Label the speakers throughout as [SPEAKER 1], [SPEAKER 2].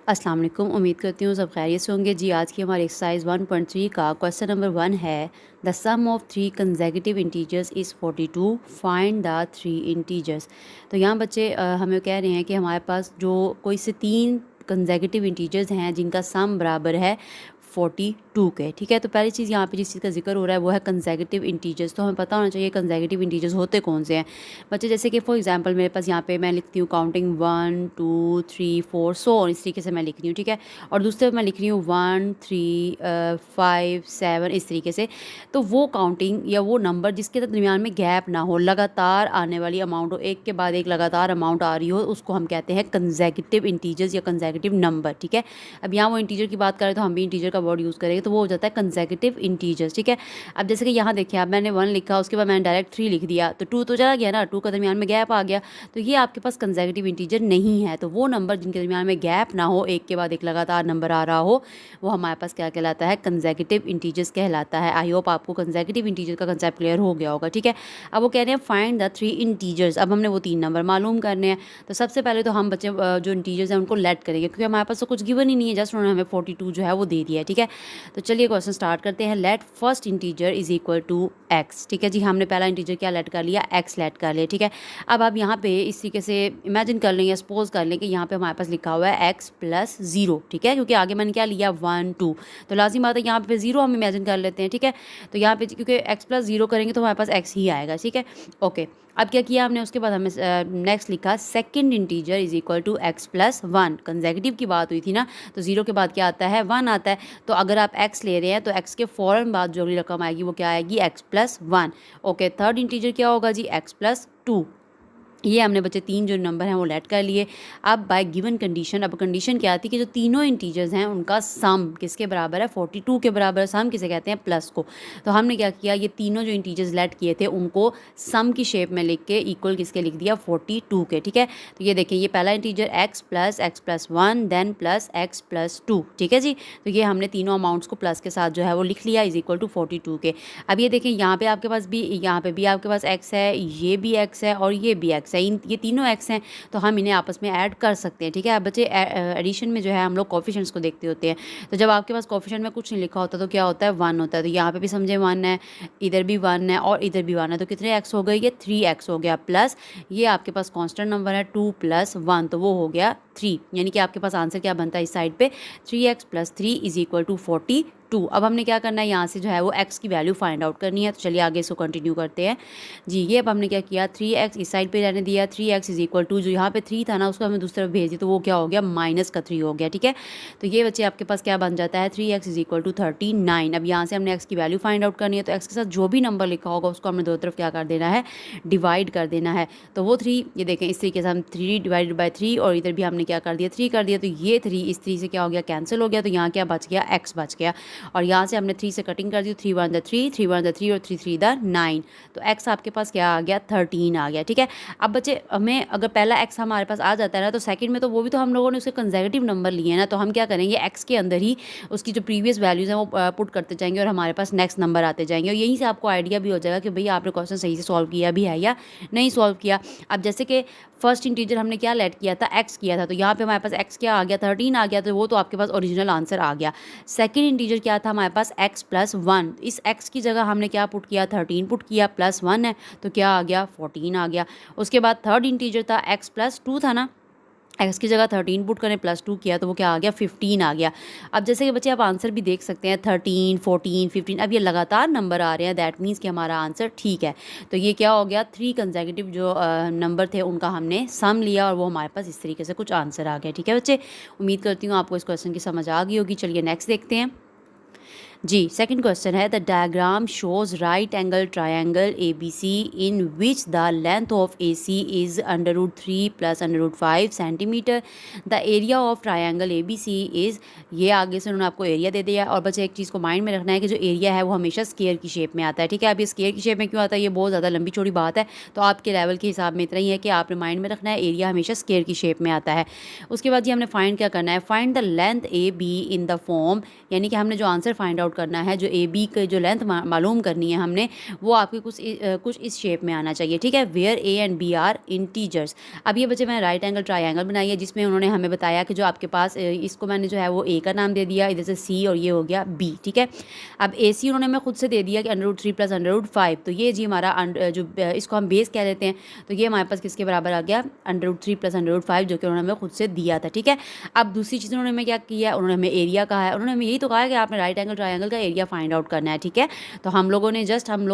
[SPEAKER 1] अस्सलाम वालेकुम। उम्मीद करती हूँ सब खैरियत से होंगे। जी, आज की हमारी एक्सरसाइज 1.3 का क्वेश्चन नंबर 1 है, the sum of three consecutive integers is 42, find the three integers. तो यहाँ बच्चे हमें कह रहे हैं कि हमारे पास जो कोई से तीन कंसेक्यूटिव इंटीजर्स हैं जिनका सम बराबर है 42 के। ठीक है, तो पहली चीज़ यहाँ पे जिस चीज़ का जिक्र हो रहा है वो है कंसेक्यूटिव इंटीजर्स। तो हमें पता होना चाहिए कंसेक्यूटिव इंटीजर्स होते कौन से हैं बच्चे। जैसे कि फॉर एग्जांपल मेरे पास यहाँ पे मैं लिखती हूँ काउंटिंग 1 2 3 4 सो और इस तरीके से मैं लिख रही हूँ। ठीक है, और दूसरे में मैं लिख रही हूँ 1 3 5 7 इस तरीके से। तो वो काउंटिंग या वो नंबर जिसके दरमियान में गैप ना हो, लगातार आने वाली अमाउंट हो, एक के बाद एक लगातार अमाउंट आ रही हो, उसको हम कहते हैं कंसेक्यूटिव इंटीजर्स या कंसेक्यूटिव नंबर। ठीक है, अब यहाँ वो इंटीजर की बात करें तो हम भी इंटीजर का वर्ड यूज़ करेंगे, तो वो हो जाता है कंसेक्यूटिव इंटीजर्स। ठीक है, अब जैसे कि यहाँ देखिए, अब मैंने 1 लिखा, उसके बाद मैंने डायरेक्ट 3 लिख दिया, तो 2 तो चला गया ना, 2 का दरमियान में गैप आ गया, तो ये आपके पास कंसेक्यूटिव इंटीजर नहीं है। तो वो नंबर जिनके दरमियान में गैप ना हो, एक के बाद एक लगातार नंबर आ रहा हो, वो हमारे पास क्या कहलाता है? कंसेक्यूटिव इंटीजर्स कहलाता है। आई होप आपको कंसेक्यूटिव इंटीजर का कंसेप्ट क्लियर हो गया होगा। ठीक है, अब वो कह रहे हैं फाइंड द थ्री इंटीजर्स। अब हमने वो तीन नंबर मालूम करने हैं, तो सबसे पहले तो हम बच्चे जो इंटीजर्स हैं उनको लेट करेंगे, क्योंकि हमारे पास तो कुछ गिवन ही नहीं है, जस्ट उन्होंने हमें 42 जो है वो दे दिया है। ठीक है, तो चलिए क्वेश्चन स्टार्ट करते हैं। Let first integer is equal to x. ठीक है जी, हमने पहला इंटीजर क्या लेट कर लिया? एक्स लेट कर लिया। ठीक है, अब आप यहाँ पे इस तरीके से इमेजिन कर लें या सपोज कर लें कि यहाँ पे हमारे पास लिखा हुआ है एक्स प्लस 0। ठीक है, क्योंकि आगे मैंने क्या लिया 1 2, तो लाजिम बात है यहाँ पे 0 हम इमेजिन कर लेते हैं। ठीक है, तो यहाँ पे क्योंकि एक्स प्लस 0 करेंगे तो हमारे पास एक्स ही आएगा। ठीक है, ओके, अब क्या किया हमने, उसके बाद हमें नेक्स्ट लिखा second integer is equal to x plus 1। Consecutive की बात हुई थी ना, तो 0 के बाद क्या आता है? 1 आता है। तो अगर आप x ले रहे हैं तो x के फ़ौरन बाद जो अगली रकम आएगी वो क्या आएगी? x plus 1। Okay, third integer क्या होगा जी? x plus 2। ये हमने बच्चे तीन जो नंबर हैं वो लेट कर लिए। अब बाय गिवन कंडीशन, अब कंडीशन क्या आती है कि जो तीनों इंटीजर्स हैं उनका सम किसके बराबर है? 42 के बराबर है। सम किसे कहते हैं? प्लस को। तो हमने क्या किया, ये तीनों जो इंटीजर्स लेट किए थे उनको सम की शेप में लिख के इक्वल किसके लिख दिया? 42 के। ठीक है, तो ये देखें, ये पहला integer x plus 1 then plus x plus 2। ठीक है जी, तो ये हमने तीनों अमाउंट्स को प्लस के साथ जो है वो लिख लिया इज इक्वल टू 42 के। अब ये देखें, यहाँ पे आपके पास भी, यहाँ पे भी आपके पास x है, ये भी x है और ये भी x है, ये तीनों x हैं, तो हम इन्हें आपस में ऐड कर सकते हैं। ठीक है, अब बच्चे एडिशन में जो है हम लोग कोफिशिएंट्स को देखते होते हैं, तो जब आपके पास कोफिशिएंट में कुछ नहीं लिखा होता तो क्या होता है? 1 होता है। तो यहाँ पे भी समझे 1 है, इधर भी 1 है और इधर भी 1 है, तो कितने x हो गए? ये 3x हो गया, प्लस ये आपके पास कांस्टेंट नंबर है 2 प्लस 1, तो वो हो गया 3। यानी कि आपके पास आंसर क्या बनता है इस साइड पे? 3x plus 3 is equal to 42। अब हमने क्या करना है, यहाँ से जो है वो x की वैल्यू फाइंड आउट करनी है। तो चलिए आगे इसको कंटिन्यू करते हैं जी। ये अब हमने क्या किया, 3x इस साइड पे रहने दिया, 3x इज इक्वल टू जो यहाँ पे 3 था ना उसको हमें दूसरी तरफ भेज दिया, तो वो क्या हो गया? माइनस का 3 हो गया। ठीक है, तो ये बच्चे आपके पास क्या बन जाता है? 3x is equal to 39। अब यहाँ से हमने x की वैल्यू फाइंड आउट करनी है, तो x के साथ जो भी नंबर लिखा होगा उसको हमने दो तरफ क्या कर देना है? डिवाइड कर देना है। तो वो 3, ये देखें इस तरीके से हम 3 डिवाइडेड बाई 3, और इधर भी हमने क्या कर दिया? 3 कर दिया, तो ये 3 इस 3 से क्या हो गया? कैंसिल हो गया, तो यहाँ क्या बच गया? x बच गया, और यहाँ से हमने 3 से कटिंग कर दी, 3 1 3 3 1 3 और 3 3 9, तो x आपके पास क्या आ गया? 13 आ गया। ठीक है, अब बच्चे हमें अगर पहला x हमारे पास आ जाता है ना, तो सेकंड में तो वो भी तो हम लोगों ने उसके कंसेक्यूटिव नंबर लिए हैं ना, तो हम क्या करेंगे? x के अंदर ही उसकी जो प्रीवियस वैल्यूज़ हैं वो पुट करते जाएंगे और हमारे पास नेक्स्ट नंबर आते जाएंगे, और यहीं से आपको आइडिया भी हो जाएगा कि भई आपने क्वेश्चन सही से सॉल्व किया भी है या नहीं सॉल्व किया। अब जैसे कि फर्स्ट इंटीजर हमने क्या लेट किया था? x किया था, तो यहाँ पे हमारे पास x क्या आ गया? 13 आ गया, तो वो तो आपके पास ओरिजिनल आंसर आ गया। सेकंड इंटीजर क्या था हमारे पास? x plus 1। इस x की जगह हमने क्या पुट किया? 13 पुट किया, प्लस 1 है तो क्या आ गया? 14 आ गया। उसके बाद थर्ड इंटीजर था x प्लस 2 था ना, x की जगह 13 पुट करें, प्लस 2 किया, तो वो क्या आ गया? 15 आ गया। अब जैसे कि बच्चे आप आंसर भी देख सकते हैं 13 14 15, अब ये लगातार नंबर आ रहे हैं, दैट मीन्स कि हमारा आंसर ठीक है। तो ये क्या हो गया? 3 कंसेक्यूटिव जो नंबर थे उनका हमने सम लिया और वो हमारे पास इस तरीके से कुछ आंसर आ गया। ठीक है बच्चे, उम्मीद करती हूँ आपको इस क्वेश्चन की समझ आ गई होगी। चलिए नेक्स्ट देखते हैं जी। सेकंड क्वेश्चन है, the diagram shows right angle triangle ABC in which the length of AC is √3 plus √5 centimetre. The area of triangle ABC is, ये आगे से उन्होंने आपको एरिया दे दिया, और बच्चे एक चीज़ को माइंड में रखना है कि जो एरिया है वो हमेशा स्केयर की शेप में आता है। ठीक है, अब ये स्केयर की शेप में क्यों आता है? ये बहुत ज़्यादा लंबी चौड़ी बात है, तो आपके लेवल के हिसाब में इतना ही है कि आपने माइंड में रखना है एरिया हमेशा स्केयर की शेप में आता है। उसके बाद ये हमने फाइंड क्या करना है? Find the length AB in the form, यानी कि हमने जो आंसर फाइंड आउट आउट करना है, जो ए बी की जो लेंथ मालूम करनी है हमने, वो आपकी कुछ इस शेप में आना चाहिए, ठीक है। Where a and b are integers. अब ये बच्चे मैंने राइट एंगल ट्राइंगल बनाई है, जिसमें उन्होंने हमें बताया कि जो आपके पास इसको मैंने जो है वो ए का नाम दे दिया, इधर से सी और ये हो गया बी, ठीक है। अब ए सी उन्होंने हमें खुद से दे दिया कि √3 + √5, तो ये जी हमारा इसको हम बेस कह लेते हैं, तो ये हमारे पास किसके बराबर आ गया, √3 + √5, जो कि उन्होंने हमें खुद से दिया था, ठीक है। अब दूसरी चीज़ उन्होंने हमें क्या किया, उन्होंने हमें एरिया कहा है, उन्होंने हमें यही तो कहा है कि आपने राइट एंगल ट्राइंगल का एरिया फाइंड आउट करना है, ठीक है। तो हम लोगों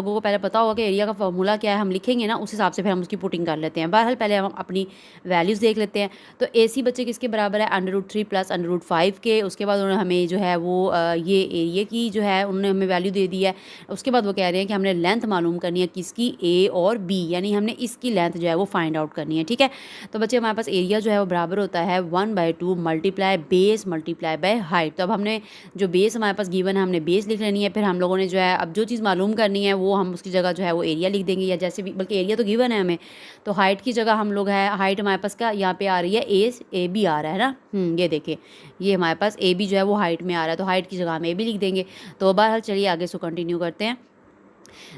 [SPEAKER 1] को पहले पता होगा कि एरिया का फॉर्मूला क्या है, हम लिखेंगे ना, उस हिसाब से फिर हम उसकी पुटिंग कर लेते हैं। बहरहाल पहले हम अपनी वैल्यूज़ देख लेते हैं। तो ए सी बच्चे किसके बराबर है, √3 + √5 के। उसके बाद उन्होंने हमें जो है वो ये एरिया की जो है उन्होंने हमें वैल्यू दे दी है। उसके बाद वो कह रहे हैं कि हमने लेंथ मालूम करनी है किसकी, ए और बी, यानी हमने इसकी लेंथ जो है वो फाइंड आउट करनी है, ठीक है। तो बच्चे हमारे पास एरिया जो है वो बराबर होता है 1/2 multiply base multiply by height. तो अब हमने जो बेस हमारे पास गिवन है, हमने बेस लिख लेनी है। फिर हम लोगों ने जो है अब जो चीज़ मालूम करनी है वो हम उसकी जगह जो है वो एरिया लिख देंगे, या जैसे भी, बल्कि एरिया तो गिवन है हमें, तो हाइट की जगह हम लोग है, हाइट हमारे पास क्या यहाँ पे आ रही है, ए बी आ रहा है ना, ये देखिए, ये हमारे पास ए बी जो है वो हाइट में आ रहा है, तो हाइट की जगह हम ए बी लिख देंगे। तो बहरहाल चलिए आगे से कंटिन्यू करते हैं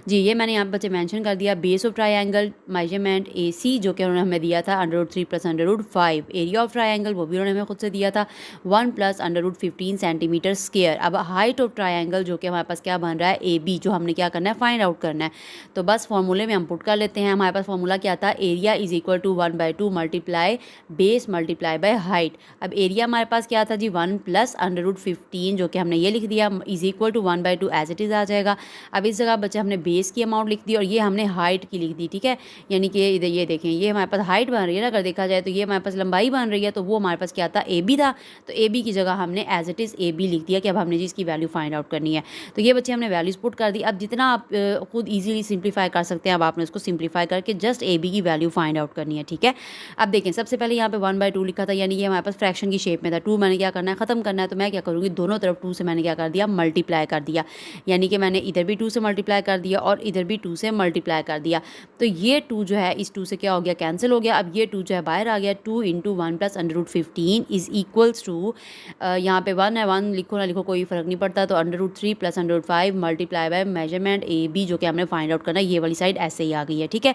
[SPEAKER 1] जी। ये मैंने यहाँ पर बच्चे मेंशन कर दिया, बेस ऑफ ट्रायंगल मेजरमेंट ए सी, जो कि उन्होंने हमें दिया था √3 + √5। एरिया ऑफ ट्रायंगल वो भी उन्होंने हमें खुद से दिया था 1 + √15 सेंटीमीटर स्क्वायर। अब हाइट ऑफ ट्रायंगल जो कि हमारे पास क्या बन रहा है, ए बी, जो हमने क्या करना है, फाइंड आउट करना है। तो बस फॉर्मूले में हम पुट कर लेते हैं। हमारे पास फॉर्मूला क्या था, area is equal to 1/2 multiply base multiply by height. अब एरिया हमारे पास क्या था जी, 1 + √15, जो कि हमने ये लिख दिया, is equal to 1/2 as it is आ जाएगा। अब इस जगह बच्चे हमने बेस की अमाउंट लिख दी और ये हमने हाइट की लिख दी, ठीक है। यानी कि इधर ये देखें, ये हमारे पास हाइट बन रही है ना, अगर देखा जाए तो ये हमारे पास लंबाई बन रही है, तो वो हमारे पास क्या था, ए बी था। तो ए बी की जगह हमने as it is A B लिख दिया कि अब हमने जी इसकी वैल्यू फाइंड आउट करनी है। तो ये बच्चे हमने वैल्यूज पुट कर दी। अब जितना आप खुद ईजिली सिंप्लीफाई कर सकते हैं, अब आपने उसको सिंप्लीफाई करके जस्ट ए बी की वैल्यू फाइंड आउट करनी है, ठीक है। अब देखें, सबसे पहले यहाँ पे 1/2 लिखा था, यानी ये हमारे पास फ्रैक्शन की शेप में था। 2 मैंने क्या करना है, ख़त्म करना है, तो मैं क्या करूँगी, दोनों तरफ 2 से मैंने क्या कर दिया, मल्टीप्लाई कर दिया। यानी कि मैंने इधर भी 2 से मल्टीप्लाई कर दिया और इधर भी 2 से मल्टीप्लाई कर दिया। तो ये 2 जो है इस 2 से क्या हो गया, कैंसिल हो गया। अब ये 2 जो है बाहर आ गया। 2 × 1 + √15 इज इक्वल्स टू, यहाँ पे 1 है, 1 लिखो ना लिखो कोई फ़र्क नहीं पड़ता, तो √3 + √5 multiply by measurement A B, जो कि हमने फाइंड आउट करना है, ये वाली साइड ऐसे ही आ गई है, ठीक है।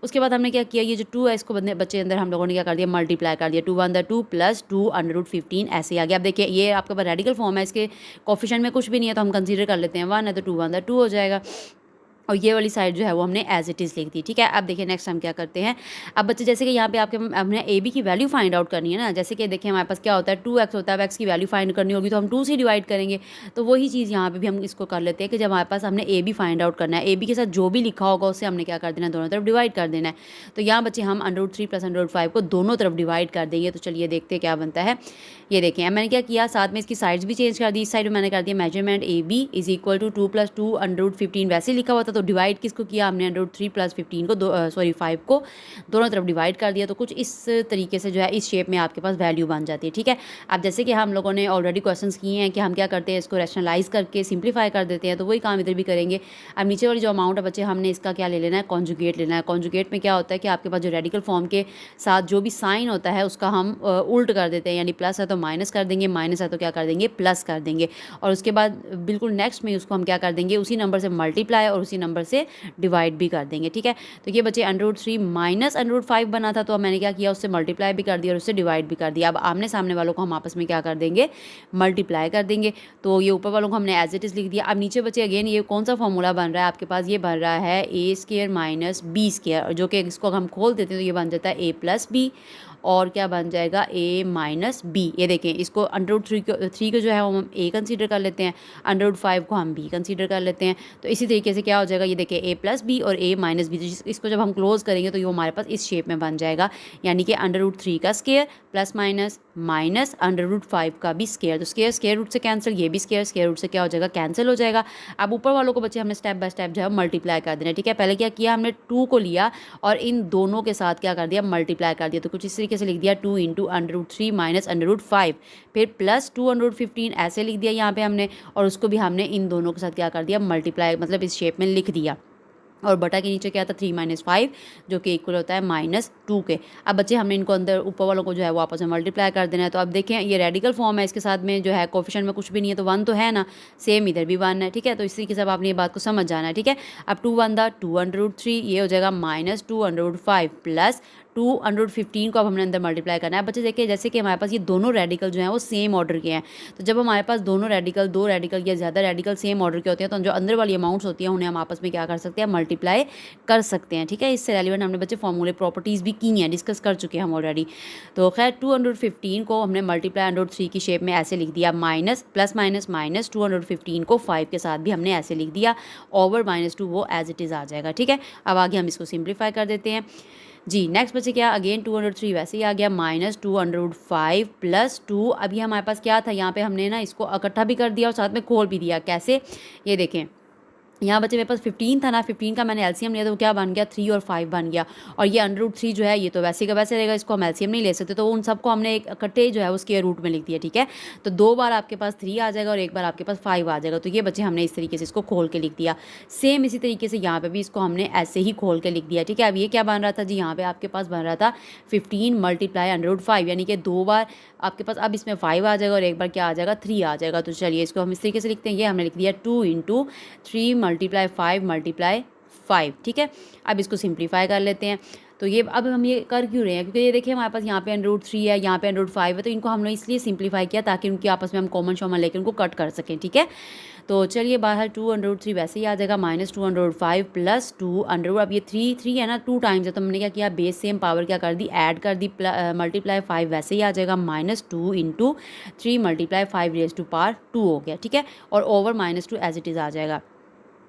[SPEAKER 1] उसके बाद हमने क्या किया, ये जो 2 है इसको बच्चे अंदर हम लोगों ने क्या कर दिया, मल्टीप्लाई कर दिया। 2 × 1 = 2 + 2 √15 ऐसे ही आ गया। अब देखिए, ये आपके पास रेडिकल फॉर्म है, इसके कोफिशिएंट में कुछ भी नहीं है, तो हम कंसीडर कर लेते हैं 1 है, तो 2 × 1 = 2 हो जाएगा। और ये वाली साइड जो है वो हमने एज इट इज़ लिख दी, ठीक है। अब देखिए नेक्स्ट हम क्या करते हैं। अब बच्चे जैसे कि यहाँ पे आपके हमने ए बी की वैल्यू फाइंड आउट करनी है ना, जैसे कि देखिए हमारे पास क्या होता है, 2x होता है। अब x की वैल्यू फाइंड करनी होगी तो हम 2 से डिवाइड करेंगे। तो वही चीज़ यहाँ पे भी हम इसको कर लेते हैं कि जब हमारे पास हमने ए बी फाइंड आउट करना है, ए बी के साथ जो भी लिखा होगा उससे हमने क्या कर देना है, दोनों तरफ डिवाइड कर देना है। तो यहाँ बच्चे हम √3 + √5 को दोनों तरफ डिवाइड कर देंगे। तो चलिए देखते हैं क्या बनता है। ये देखें, अब मैंने क्या किया, साथ में इसकी साइड्स भी चेंज कर दी। इस साइड में मैंने कर दिया measurement A B is equal to 2 + 2 √15 वैसे लिखा हुआ था, तो डिवाइड किसको किया हमने, √3 + 15 को 5 को दोनों तरफ डिवाइड कर दिया। तो कुछ इस तरीके से जो है इस शेप में आपके पास वैल्यू बन जाती है, ठीक है। अब जैसे कि हम लोगों ने ऑलरेडी क्वेश्चंस किए हैं कि हम क्या करते हैं, इसको रैशनलाइज करके सिंप्लीफाई कर देते हैं, तो वही काम इधर भी करेंगे। अब नीचे वाली जो अमाउंट है बच्चे, हमने इसका क्या ले लेना है, कॉन्जुगेट लेना है। कॉन्जुगेट में क्या होता है कि आपके पास जो रेडिकल फॉर्म के साथ जो भी साइन होता है उसका हम उल्ट कर देते हैं, यानी प्लस है तो माइनस कर देंगे, माइनस है तो क्या कर देंगे, प्लस कर देंगे। और उसके बाद बिल्कुल नेक्स्ट में उसको हम क्या कर देंगे, उसी नंबर से मल्टीप्लाई और उसी नंबर से डिवाइड भी कर देंगे, ठीक है। तो ये बच्चे √3 - √5 बना था, तो मैंने क्या किया, उससे मल्टीप्लाई भी कर दिया और उससे डिवाइड भी कर दिया। अब आमने सामने वालों को हम आपस में क्या कर देंगे, मल्टीप्लाई कर देंगे। तो ये ऊपर वालों को हमने एज इट इज़ लिख दिया। अब नीचे बच्चे अगेन ये कौन सा फॉर्मूला बन रहा है आपके पास, ये बन रहा है a² - b², जो कि इसको हम खोल देते हैं तो ये बन जाता है a + b, और क्या बन जाएगा, a - b। ये देखें, इसको √3 को जो है हम a कंसीडर कर लेते हैं, √5 को हम b कंसीडर कर लेते हैं। तो इसी तरीके से क्या हो जाएगा, ये देखिए a + b और a - b, इसको जब हम क्लोज करेंगे तो ये हमारे पास इस शेप में बन जाएगा, यानी कि √3 का स्क्वायर प्लस माइनस माइनस √5 का भी स्क्वायर। तो स्क्वायर रूट से कैंसिल, ये भी स्क्वायर रूट से क्या हो जाएगा, कैंसिल हो जाएगा। अब ऊपर वालों को बच्चे हमने स्टेप बाय स्टेप जो है मल्टीप्लाई कर देना, ठीक है। पहले क्या किया, हमने 2 को लिया और इन दोनों के साथ क्या कर दिया, मल्टीप्लाई कर दिया। तो कुछ इस तरीके से लिख दिया, 2 × √3 - √5, फिर प्लस 2 √15 ऐसे लिख दिया यहाँ पे हमने, और उसको भी हमने इन दोनों के साथ क्या कर दिया, मल्टीप्लाई, मतलब इस शेप में लिख दिया। और बटा के नीचे क्या था 3 - 5 जो कि इक्वल होता है -2 के। अब बच्चे हमने इनको अंदर ऊपर वालों को जो है वो आपस में मल्टीप्लाई कर देना है। तो अब देखें ये रेडिकल फॉर्म है, इसके साथ में जो है कोफिशिएंट में कुछ भी नहीं है तो 1 तो है ना, सेम इधर भी 1 है, ठीक है। तो इस तरीके से अब आपने ये बात को समझ जाना है, ठीक है। अब 2 1 दा 2√3 ये हो जाएगा -2√5 प्लस 215 को अब हमने अंदर मल्टीप्लाई करना है। बच्चे देखिए जैसे कि हमारे पास ये दोनों रेडिकल जो हैं वो सेम ऑर्डर के हैं, तो जब हमारे पास दोनों रेडिकल, दो रेडिकल या ज़्यादा रेडिकल सेम ऑर्डर के होते हैं तो जो अंदर वाली अमाउंट्स होती हैं उन्हें हम आपस में क्या कर सकते हैं, मल्टीप्लाई कर सकते हैं, ठीक है। इससे रेलिवेंट हमने बच्चे फॉर्मूले प्रॉपर्टीज़ भी की हैं, डिस्कस कर चुके हैं हम ऑलरेडी। तो खैर 215 को हमने मल्टीप्लाई √3 की शेप में ऐसे लिख दिया, माइनस प्लस माइनस माइनस 215 को 5 के साथ भी हमने ऐसे लिख दिया, ओवर -2 वो एज इट इज़ आ जाएगा, ठीक है। अब आगे हम इसको सिंप्लीफाई कर देते हैं जी। नेक्स्ट बच्चे क्या, अगेन 203 वैसे ही आ गया, -205 प्लस 2। अब ये हमारे पास क्या था, यहाँ पे हमने ना इसको इकट्ठा भी कर दिया और साथ में खोल भी दिया। कैसे, ये देखें यहाँ बच्चे मेरे पास 15 था ना, 15 का मैंने एलसीएम लिया तो वो क्या बन गया 3 और 5 बन गया। और ये √3 जो है ये तो वैसे का वैसे रहेगा, इसको हम एलसीएम नहीं ले सकते, तो उन सबको हमने एक इकट्ठे जो है उसके रूट में लिख दिया, ठीक है। तो 2 बार आपके पास 3 आ जाएगा और एक बार आपके पास 5 आ जाएगा। तो ये बच्चे हमने इस तरीके से इसको खोल के लिख दिया। सेम इसी तरीके से यहाँ पे भी इसको हमने ऐसे ही खोल के लिख दिया, ठीक है। अब ये क्या बन रहा था जी, यहाँ पे आपके पास बन रहा था 15 मल्टीप्लाई √5, यानी कि 2 बार आपके पास अब इसमें 5 आ जाएगा और एक बार क्या आ जाएगा 3 आ जाएगा। तो चलिए इसको हम इस तरीके से लिखते हैं, ये हमने लिख दिया 2 × 3 × 5 × 5, ठीक है। अब इसको सिंप्लीफाई कर लेते हैं। तो ये अब हम ये कर क्यों रहे हैं, क्योंकि ये देखिए हमारे पास यहाँ पे √3 है, यहाँ पे √5 है, तो इनको हमने इसलिए सिंप्लीफाई किया ताकि उनकी आपस में हम कॉमन शॉमन लेकर उनको कट कर सकें, ठीक है। तो चलिए बाहर 2√3 वैसे ही आ जाएगा, -205 प्लस 2 अब ये 3 है ना 2 टाइम्स है, तो हमने क्या किया, बेस सेम पावर क्या कर दी, ऐड कर दी, मल्टीप्लाई 5 वैसे ही आ जाएगा, -2 × 3 × 5 2 हो गया, ठीक है। और ओवर -2 एज इट इज़ आ जाएगा।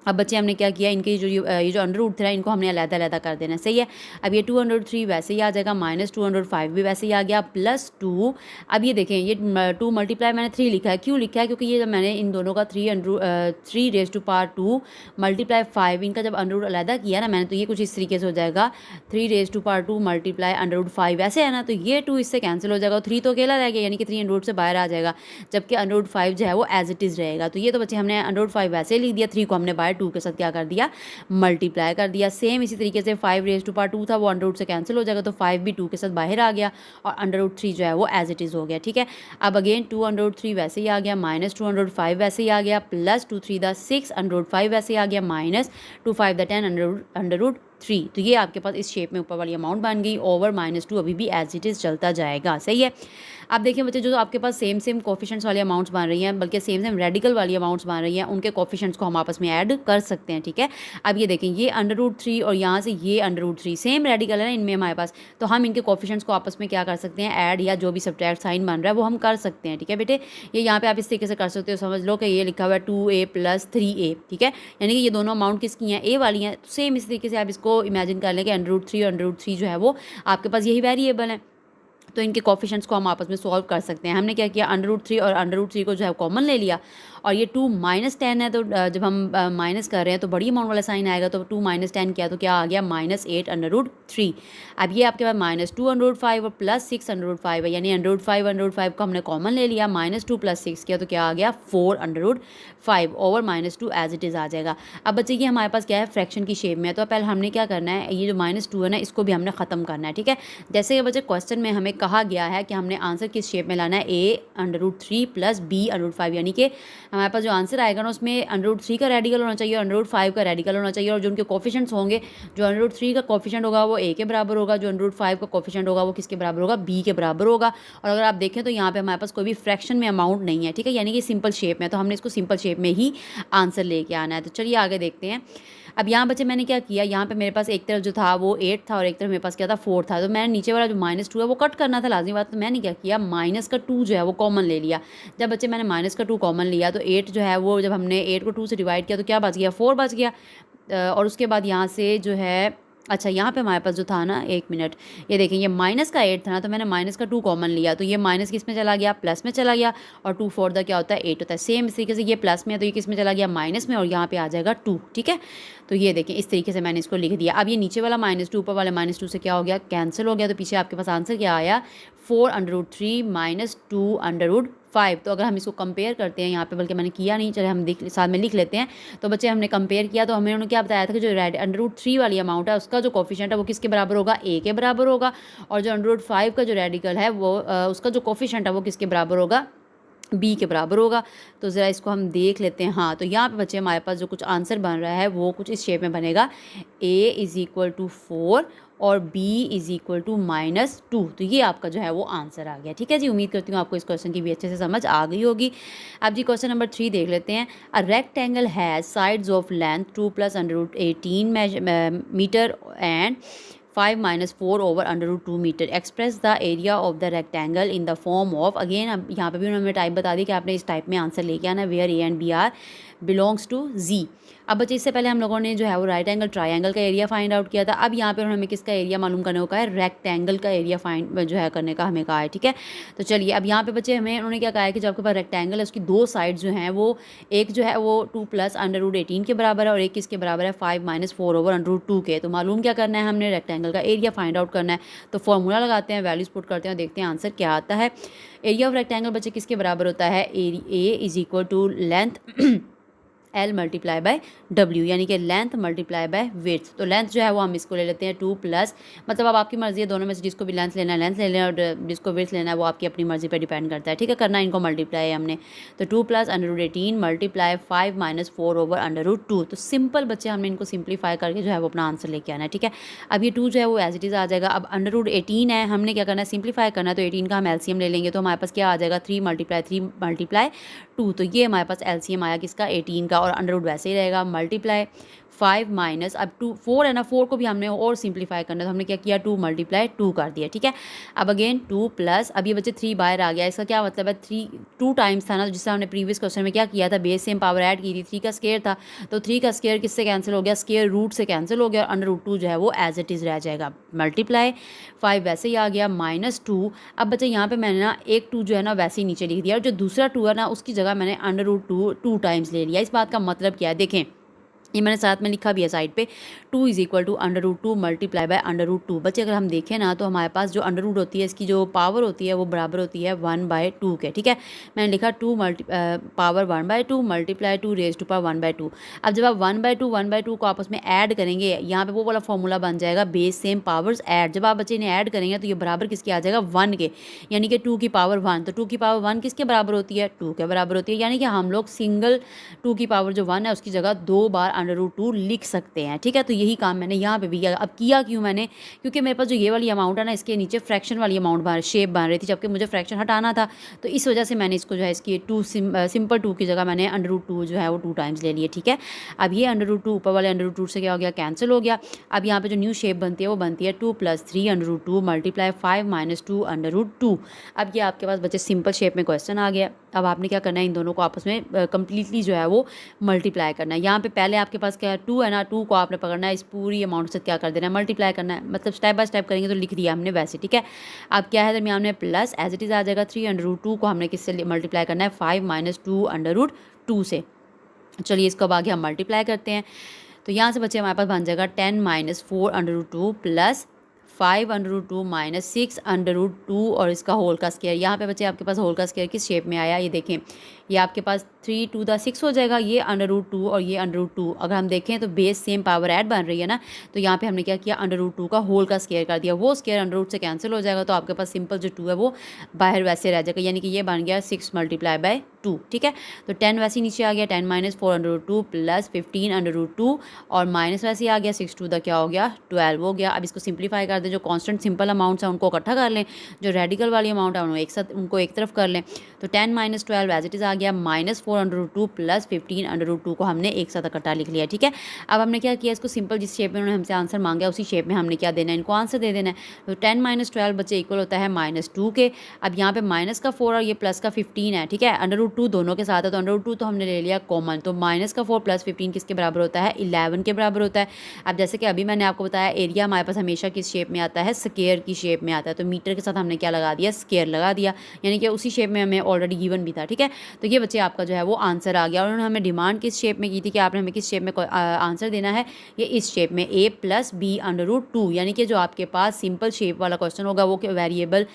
[SPEAKER 1] अब बच्चे हमने क्या किया, इनके जो ये जो अंडर था इनको हमने अलग-अलग कर देना, सही है। अब ये 203 वैसे ही आ जाएगा, -205 भी वैसे ही आ गया, +2। अब ये देखें ये 2 मल्टीप्लाई मैंने 3 लिखा है, क्यों लिखा है, क्योंकि ये जब मैंने इन दोनों का 3 मल्टीप्लाई 5 इनका जब अंडर अलहदा किया ना मैंने, तो ये कुछ इस तरीके से हो जाएगा 3 मल्टीप्लाई √5 ऐसे है ना, तो ये 2 इससे कैंसिल हो जाएगा और 3 तो अकेला रह गया, यानी कि 3 अंडर से बाहर आ जाएगा, जबकि √5 जो है वो एज इट इज़ रहेगा। तो ये तो बच्चे हमने √5 वैसे ही लिख दिया, 3 को हमने बाहर 2 के साथ क्या कर दिया, मल्टीप्लाई कर दिया। सेम इसी तरीके से 5 था वो अंडर से कैंसिल हो जाएगा, तो 5 भी 2 के साथ बाहर आ गया और √3 जो है वो एज इट इज़ हो गया, ठीक है। अब अगेन 2√3 वैसे ही आ गया, -205 वैसे ही आ गया, +2 3 दा 6 √5 वैसे ही आ गया, -2 5 दा 10 √3। तो ये आपके पास इस शेप में ऊपर वाली अमाउंट बन गई, ओवर -2 अभी भी एज इट इज़ चलता जाएगा, सही है। अब देखिए बच्चे जो आपके पास सेम कोफिशिएंट्स वाली अमाउंट्स बन रही हैं, बल्कि सेम रेडिकल वाली अमाउंट्स बन रही हैं, उनके कोफिशिएंट्स को हम आपस में ऐड कर सकते हैं, ठीक है। अब ये देखें ये √3 और यहाँ से ये √3 सेम रेडिकल है ना इनमें हमारे पास, तो हम इनके कोफिशिएंट्स को आपस में क्या कर सकते हैं, ऐड या जो भी सब्ट्रैक्ट साइन बन रहा है वो हम कर सकते हैं, ठीक है बेटे। ये यहाँ पे आप इस तरीके से कर सकते हो, समझ लो कि ये लिखा हुआ है 2a + 3a, ठीक है, यानी कि ये दोनों अमाउंट किसकी हैं, a वाली हैं। सेम इस तरीके से आप इसको इमेजिन कर लें कि √3 और √3 जो है वो आपके पास यही वेरिएबल है, तो इनके कोफिशिएंट्स को हम आपस में सॉल्व कर सकते हैं। हमने क्या किया, √3 और √3 को जो है कॉमन ले लिया, और ये 2 - 10 है, तो जब हम माइनस कर रहे हैं तो बड़ी अमाउंट वाला साइन आएगा, तो 2 - 10 किया तो क्या आ गया, -8 √3। अब ये आपके पास -2 √5 और +6 √5 है, यानी √5 को हमने कॉमन ले लिया, -2 + 6 किया तो क्या आ गया 4 √5 ओवर -2 एज इट इज़ आ जाएगा। अब बच्चे ये हमारे पास क्या है, फ्रैक्शन की शेप में है, तो पहले हमने क्या करना है, ये जो -2 है ना इसको भी हमने ख़त्म करना है, ठीक है। जैसे कि बच्चे क्वेश्चन में हमें कहा गया है कि हमने आंसर किस शेप में लाना है, a√3 + b√5, यानी कि हमारे पास जो आंसर आएगा ना उसमें √3 का रेडिकल होना चाहिए और √5 का रेडिकल होना चाहिए, और जो उनके कोफिशिएंट्स होंगे, जो √3 का कोफिशिएंट होगा वो a के बराबर होगा, जो √5 का कोफिशिएंट होगा वो किसके बराबर होगा, b के बराबर होगा। और अगर आप देखें तो यहाँ पे हमारे पास कोई भी फ्रैक्शन में अमाउंट नहीं है, ठीक है, यानी कि सिंपल शेप में, तो हमने इसको सिंपल शेप में ही आंसर लेके आना है। तो चलिए आगे देखते हैं। अब यहाँ बच्चे मैंने क्या किया, यहाँ पे मेरे पास एक तरफ जो था वो 8 था और एक तरफ मेरे पास क्या था 4 था, तो मैंने नीचे वाला जो -2 है वो कट करना था लाजमी बात, तो मैंने क्या किया, -2 जो है वो कॉमन ले लिया। जब बच्चे मैंने -2 कॉमन लिया तो 8 जो है वो, जब हमने 8 को 2 से डिवाइड किया तो क्या बच गया, 4 बच गया। और उसके बाद यहाँ से जो है, अच्छा यहाँ पे हमारे पास जो था ना, एक मिनट, ये देखें ये -8 था ना, तो मैंने -2 कॉमन लिया, तो ये माइनस किस में चला गया, प्लस में चला गया, और 2 4 दा क्या होता है 8 होता है। सेम इस तरीके से ये प्लस में है तो ये किस में चला गया, माइनस में, और यहाँ पे आ जाएगा 2, ठीक है। तो ये देखें इस तरीके से मैंने इसको लिख दिया। अब ये नीचे वाला -2 ऊपर वाले -2 से क्या हो गया, कैंसिल हो गया, तो पीछे आपके पास आंसर क्या आया, 4 √3 -2 5। तो अगर हम इसको कंपेयर करते हैं यहाँ पे, बल्कि मैंने किया नहीं, चले हम साथ में लिख लेते हैं। तो बच्चे हमने कंपेयर किया तो हमें उन्होंने क्या बताया था कि जो √3 वाली अमाउंट है उसका जो कोफिशिएंट है वो किसके बराबर होगा, a के बराबर होगा, और जो √5 का जो रेडिकल है वो उसका जो कोफिशिएंट है वो किसके बराबर होगा, b के बराबर होगा। तो ज़रा इसको हम देख लेते हैं। हाँ, तो यहाँ पे बच्चे हमारे पास जो कुछ आंसर बन रहा है वो कुछ इस शेप में बनेगा, a = 4 और b = -2। तो ये आपका जो है वो आंसर आ गया। ठीक है जी, उम्मीद करती हूँ आपको इस क्वेश्चन की भी अच्छे से समझ आ गई होगी। अब जी क्वेश्चन नंबर 3 देख लेते हैं। A rectangle has sides of length 2 + √18 metre and 5 - 4 over √2 metre. Express the area of the rectangle in the form of, again अब यहाँ पे भी उन्होंने टाइप बता दी कि आपने इस टाइप में आंसर लेके आना, where a and b are belongs to z। अब बच्चे इससे पहले हम लोगों ने जो है वो राइट एंगल ट्राइंगल का एरिया फाइंड आउट किया था। अब यहाँ पे हमें किसका एरिया मालूम करने को कहा है, रेक्टेंगल का एरिया फाइंड जो है करने का हमें कहा है। ठीक है, तो चलिए अब यहाँ पे बच्चे हमें उन्होंने क्या कहा है कि जो आपके पास रेक्टेंगल है उसकी दो साइड जो हैं वो, एक जो है वो 2 + √18 के बराबर है और एक किसके बराबर है, 5 - 4 over √2 के। तो मालूम क्या करना है, हमने रेक्टेंगल का एरिया फाइंड आउट करना है। तो फॉर्मूला लगाते हैं, वैल्यूज पुट करते हैं और देखते हैं आंसर क्या आता है। एरिया ऑफ रेक्टेंगल बच्चे किसके बराबर होता है, a = लेंथ L × W, यानी कि लेंथ मल्टीप्लाई बाय विड्थ। तो लेंथ जो है वो हम इसको ले लेते हैं 2 प्लस, मतलब अब आपकी मर्जी है, दोनों में से जिसको भी लेंथ लेना है लेंथ ले लेना, और जिसको विड्थ लेना है वो आपकी अपनी मर्जी पे डिपेंड करता है। ठीक है, करना इनको मल्टीप्लाई है हमने। तो 2 + √18 × 5 - 4 over √2। तो सिंपल बच्चे हमने इनको सिंप्लीफाई करके जो है वो अपना आंसर लेके आना है। ठीक है, अब ये 2 जो है वो एज इट इज़ आ जाएगा। अब √18 है, हमने क्या करना है, सिंप्लीफाई करना है। तो 18 का हम एलसीएम ले लेंगे तो हमारे पास क्या आ जाएगा, 3 × 3 × 2। तो ये हमारे पास एलसीएम आया किसका, 18 का, और अंडर रूट वैसे ही रहेगा, मल्टीप्लाई 5 माइनस, अब 2 4 है ना, 4 को भी हमने और सिंप्लीफाई करना है तो हमने क्या किया, 2 × 2 कर दिया। ठीक है, अब अगेन 2 प्लस, अब ये बच्चे 3 बाहर आ गया, इसका क्या मतलब है, 2 टाइम्स था ना, जिससे हमने प्रीवियस क्वेश्चन में क्या किया था, बेस सेम पावर ऐड की थी, 3 का स्केयर था, तो 3 का स्केयर किससे कैंसिल हो गया, स्केयर रूट से कैंसिल हो गया, और √2 जो है वो एज इट इज़ रह जाएगा, मल्टीप्लाई 5 वैसे ही आ गया, -2। अब बच्चे यहाँ पे मैंने ना एक 2 जो है ना वैसे ही नीचे लिख दिया, और जो दूसरा 2 है ना उसकी जगह मैंने √2 2 टाइम्स ले लिया। इस बात का मतलब क्या है, देखें ये मैंने साथ में लिखा भी है साइड पे, 2 = √2 मल्टीप्लाई बाय √2। बच्चे अगर हम देखें ना तो हमारे पास जो अंडर रूट होती है इसकी जो पावर होती है वो बराबर होती है 1/2 के। ठीक है, मैंने लिखा 2 power 1/2 multiply 2 raise to power 1/2। अब जब आप 1/2 को आपस में ऐड करेंगे, यहाँ पे वो वाला फॉर्मूला बन जाएगा बेस सेम पावर्स ऐड। जब आप बच्चे इन्हें ऐड करेंगे तो ये बराबर किसके आ जाएगा, 1 के, यानी कि 2 की पावर 1। तो 2 की पावर 1 किसके बराबर होती है, 2 के बराबर होती है, यानी कि हम लोग सिंगल 2 की पावर जो 1 है उसकी जगह 2 बार √2 लिख सकते हैं। ठीक है, तो यही काम मैंने यहाँ पे भी किया। अब किया क्यों मैंने, क्योंकि मेरे पास जो ये वाली अमाउंट है ना इसके नीचे फ्रैक्शन वाली अमाउंट शेप बन रही थी, जबकि मुझे फ्रैक्शन हटाना था, तो इस वजह से मैंने इसको जो है इसकी सिंपल 2 की जगह मैंने √2 जो है वो 2 टाइम्स ले लिए। ठीक है, अब ये √2 ऊपर वाले √2 से क्या हो गया, कैंसिल हो गया। अब यहाँ पे जो न्यू शेप बनती है वो बनती है 2 + 3 √2 मल्टीप्लाई 5 - 2 √2। अब ये आपके पास बच्चे सिंपल शेप में क्वेश्चन आ गया। अब आपने क्या करना है, इन दोनों को आपस में कंप्लीटली जो है वो मल्टीप्लाई करना है। यहाँ पे पहले आपके पास क्या है, 2 है ना, 2 को आपने पकड़ना है, इस पूरी अमाउंट से क्या कर देना है, मल्टीप्लाई करना है, मतलब स्टेप बाय स्टेप करेंगे तो लिख दिया हमने वैसे। ठीक है, अब क्या है दरमियान में प्लस एज इट इज़ आ जाएगा, 3 √2 को हमने किससे मल्टीप्लाई करना है, 5 - 2 √2 से। चलिए इसको अब आगे हम मल्टीप्लाई करते हैं, तो यहाँ से बच्चे हमारे पास बन जाएगा 10 - 4 √2 प्लस 5 √2 - 6 √2 और इसका होल का स्क्वायर। यहाँ पे बच्चे आपके पास होल का स्क्वायर किस शेप में आया, ये देखें, ये आपके पास 3 × 6 हो जाएगा, ये √2 और ये √2। अगर हम देखें तो बेस सेम पावर ऐड बन रही है ना, तो यहाँ पे हमने क्या किया, √2 का होल का स्क्वायर कर दिया, वो स्क्वायर अंडर रूट से कैंसिल हो जाएगा, तो आपके पास सिंपल जो 2 है वो बाहर वैसे रह जाएगा, यानी कि ये बन गया 6 × 2। ठीक है, तो 10 वैसे नीचे आ गया, 10 - 4 √2 प्लस 15 √2 और माइनस वैसे आ गया, 6 2 क्या हो गया, 12 हो गया। अब इसको सिंप्लीफाई कर दें, जो कांस्टेंट सिंपल अमाउंट्स हैं उनको इकट्ठा कर लें, जो रेडिकल वाली अमाउंट है उनको एक तरफ कर लें। तो 10 - 12 एज इट इज़ आ गया, -4 √2 प्लस 15 √2 को हमने एक साथ इकट्ठा लिख लिया। ठीक है, अब हमने क्या किया, इसको सिंपल जिस शेप में उन्होंने हमसे आंसर मांगा उसी शेप में हमने क्या देना है, इनको आंसर दे देना है। तो 10 - 12 बच्चे इक्वल होता है -2 के। अब यहाँ पे माइनस का 4 और ये प्लस का 15 है। ठीक है, √2 दोनों के साथ है, तो √2 तो हमने ले लिया कॉमन, तो माइनस का 4 प्लस 15 किसके बराबर होता है, 11 के बराबर होता है। अब जैसे कि अभी मैंने आपको बताया एरिया हमारे पास हमेशा किस शेप में आता है, स्क्वायर की शेप में आता है, तो मीटर के साथ हमने क्या लगा दिया, स्क्वायर लगा दिया, यानी कि उसी शेप में हमें ऑलरेडी गिवन भी था। ठीक है, तो ये बच्चे आपका जो है है वो आंसर आ गया। और उन्होंने हमें डिमांड किस शेप में की थी कि आपने हमें किस शेप में आंसर देना है, ये इस शेप में a+b√2, यानी कि जो आपके पास सिंपल शेप वाला क्वेश्चन होगा वो वेरिएबल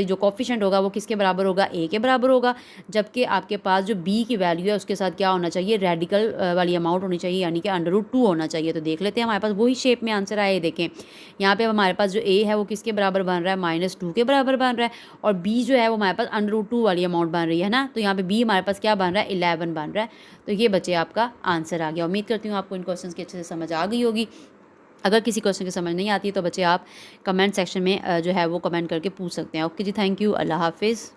[SPEAKER 1] जो कोफिशिएंट होगा वो किसके बराबर होगा, a के बराबर होगा, जबकि आपके पास जो b की वैल्यू है उसके साथ क्या होना चाहिए, रेडिकल वाली अमाउंट होनी चाहिए, यानी कि √2 होना चाहिए। तो देख लेते हैं, हमारे पास वही शेप में आंसर आए। देखें यहाँ पे हमारे पास जो a है वो किसके बराबर बन रहा है, -2 के बराबर बन रहा है, और b जो है वो हमारे पास √2 वाली अमाउंट बन रही है ना, तो यहाँ पे b हमारे पास क्या बन रहा है, 11 बन रहा है। तो ये बच्चे आपका आंसर आ गया। उम्मीद करती हूँ आपको इन क्वेश्चंस की अच्छे से समझ आ गई होगी। अगर किसी क्वेश्चन की समझ नहीं आती तो बच्चे आप कमेंट सेक्शन में जो है वो कमेंट करके पूछ सकते हैं। ओके जी, थैंक यू, अल्लाह हाफिज़।